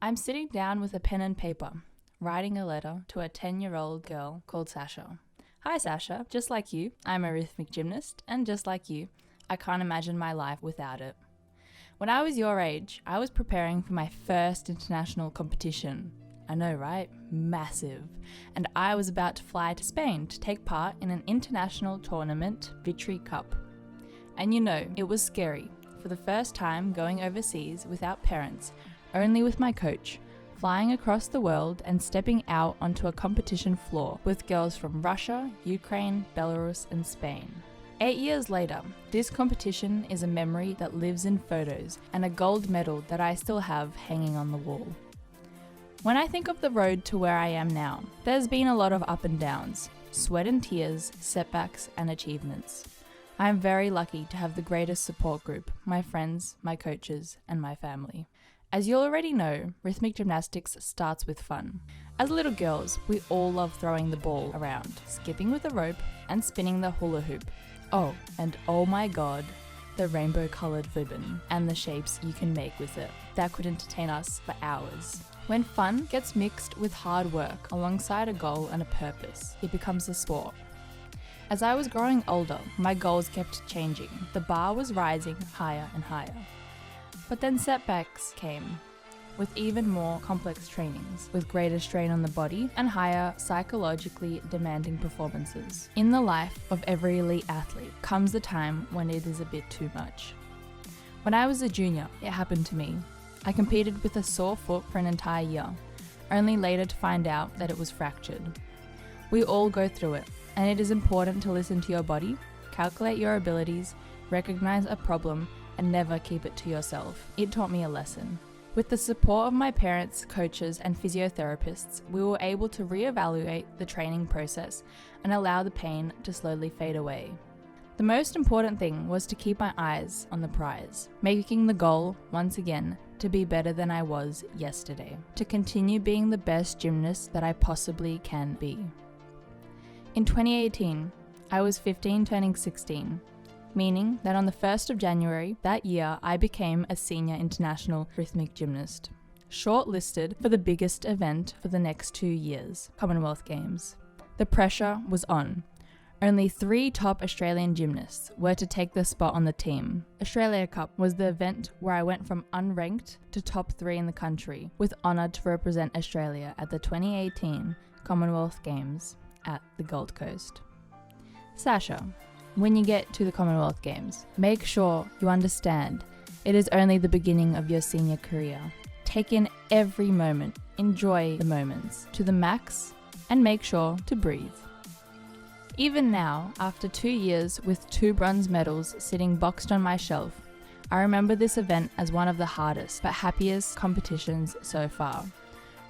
I'm sitting down with a pen and paper, writing a letter to a 10-year-old girl called Sasha. Hi Sasha, just like you, I'm a rhythmic gymnast, and just like you, I can't imagine my life without it. When I was your age, I was preparing for my first international competition. I know, right? Massive. And I was about to fly to Spain to take part in an international tournament, Victory Cup. And you know, it was scary. For the first time going overseas without parents, only with my coach, flying across the world and stepping out onto a competition floor with girls from Russia, Ukraine, Belarus and Spain. 8 years later, this competition is a memory that lives in photos and a gold medal that I still have hanging on the wall. When I think of the road to where I am now, there's been a lot of up and downs, sweat and tears, setbacks and achievements. I am very lucky to have the greatest support group, my friends, my coaches and my family. As you already know, rhythmic gymnastics starts with fun. As little girls, we all love throwing the ball around, skipping with a rope, and spinning the hula hoop. Oh, and oh my god, the rainbow-coloured ribbon and the shapes you can make with it. That could entertain us for hours. When fun gets mixed with hard work alongside a goal and a purpose, it becomes a sport. As I was growing older, my goals kept changing. The bar was rising higher and higher. But then setbacks came, with even more complex trainings, with greater strain on the body and higher psychologically demanding performances. In the life of every elite athlete comes the time when it is a bit too much. When I was a junior, it happened to me. I competed with a sore foot for an entire year, only later to find out that it was fractured. We all go through it, and it is important to listen to your body, calculate your abilities, recognize a problem, and never keep it to yourself. It taught me a lesson. With the support of my parents, coaches, and physiotherapists, we were able to reevaluate the training process and allow the pain to slowly fade away. The most important thing was to keep my eyes on the prize, making the goal, once again, to be better than I was yesterday, to continue being the best gymnast that I possibly can be. In 2018, I was 15 turning 16, meaning that on the 1st of January that year I became a senior international rhythmic gymnast, shortlisted for the biggest event for the next 2 years, Commonwealth Games. The pressure was on. Only 3 top Australian gymnasts were to take the spot on the team. Australia Cup was the event where I went from unranked to top 3 in the country, with honour to represent Australia at the 2018 Commonwealth Games at the Gold Coast. Sasha, when you get to the Commonwealth Games, make sure you understand it is only the beginning of your senior career. Take in every moment, enjoy the moments to the max, and make sure to breathe. Even now, after 2 years with 2 bronze medals sitting boxed on my shelf, I remember this event as one of the hardest but happiest competitions so far.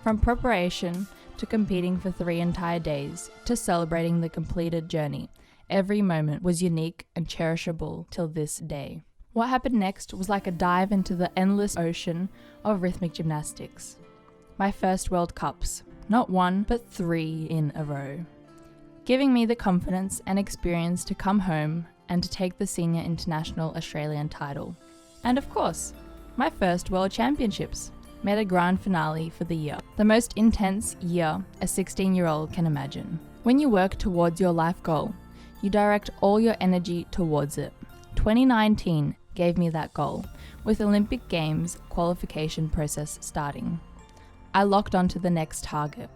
From preparation to competing for 3 entire days to celebrating the completed journey, every moment was unique and cherishable till this day. What happened next was like a dive into the endless ocean of rhythmic gymnastics. My first World Cups, not 1 but 3 in a row, giving me the confidence and experience to come home and to take the Senior International Australian title. And of course, my first World Championships made a grand finale for the year, the most intense year a 16-year-old can imagine. When you work towards your life goal, you direct all your energy towards it. 2019 gave me that goal, with Olympic Games qualification process starting. I locked onto the next target,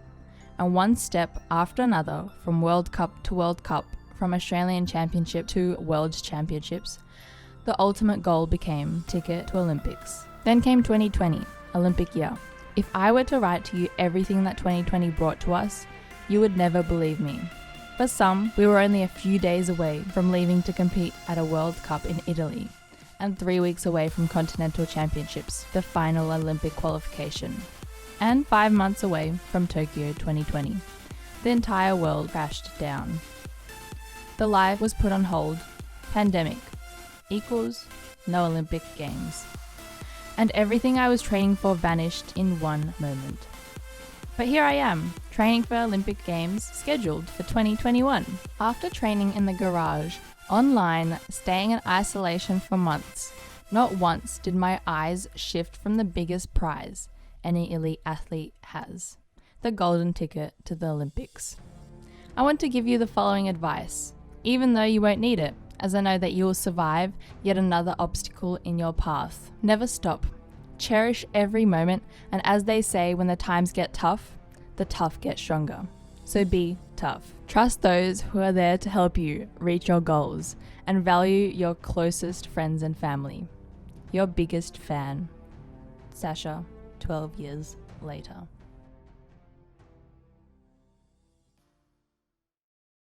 and one step after another, from World Cup to World Cup, from Australian Championship to World Championships, the ultimate goal became ticket to Olympics. Then came 2020, Olympic year. If I were to write to you everything that 2020 brought to us, you would never believe me. For some, we were only a few days away from leaving to compete at a World Cup in Italy, and 3 weeks away from Continental Championships, the final Olympic qualification, and 5 months away from Tokyo 2020. The entire world crashed down. The life was put on hold. Pandemic equals no Olympic Games. And everything I was training for vanished in one moment. But here I am, training for Olympic Games scheduled for 2021. After training in the garage, online, staying in isolation for months, not once did my eyes shift from the biggest prize, any elite athlete has: the golden ticket to the Olympics. I want to give you the following advice, even though you won't need it, as I know that you will survive yet another obstacle in your path. Never stop. Cherish every moment, and as they say, when the times get tough, the tough get stronger. So be tough. Trust those who are there to help you reach your goals, and value your closest friends and family. Your biggest fan, Sasha, 12 years later.